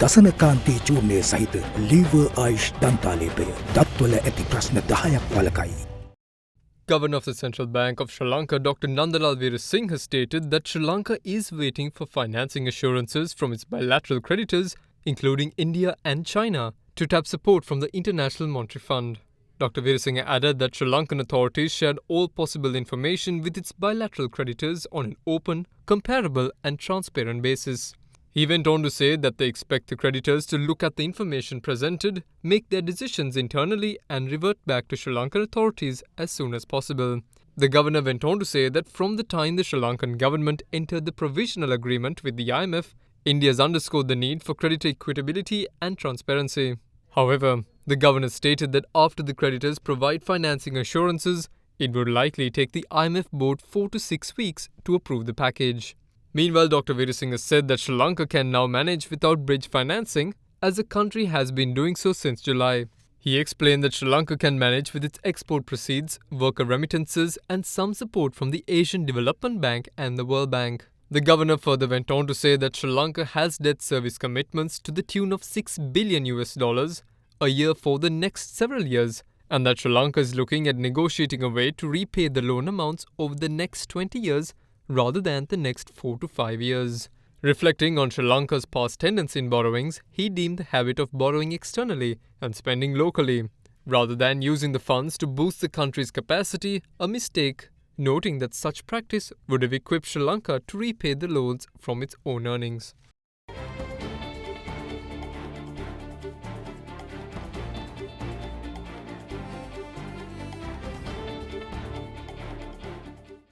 දසනකාන්තී චූර්ණය සහිත ලීවර් ආයුෂ් දන්තාලේපය දත්වල ඇති ප්‍රශ්න 10ක් වලකයි. Governor of the Central Bank of Sri Lanka, Dr. Nandalal Veerasinghe, has stated that Sri Lanka is waiting for financing assurances from its bilateral creditors, including India and China, to tap support from the International Monetary Fund. Dr. Veerasinghe added that Sri Lankan authorities shared all possible information with its bilateral creditors on an open, comparable and transparent basis. He went on to say that they expect the creditors to look at the information presented, make their decisions internally and revert back to Sri Lankan authorities as soon as possible. The governor went on to say that from the time the Sri Lankan government entered the provisional agreement with the IMF, India has underscored the need for creditor equitability and transparency. However, the governor stated that after the creditors provide financing assurances, it would likely take the IMF board 4 to 6 weeks to approve the package. Meanwhile, Dr. Veerasinghe said that Sri Lanka can now manage without bridge financing, as the country has been doing so since July. He explained that Sri Lanka can manage with its export proceeds, worker remittances and some support from the Asian Development Bank and the World Bank. The governor further went on to say that Sri Lanka has debt service commitments to the tune of $6 billion a year for the next several years, and that Sri Lanka is looking at negotiating a way to repay the loan amounts over the next 20 years rather than the next 4 to 5 years. Reflecting on Sri Lanka's past tendency in borrowings, he deemed the habit of borrowing externally and spending locally, rather than using the funds to boost the country's capacity, a mistake, noting that such practice would have equipped Sri Lanka to repay the loans from its own earnings.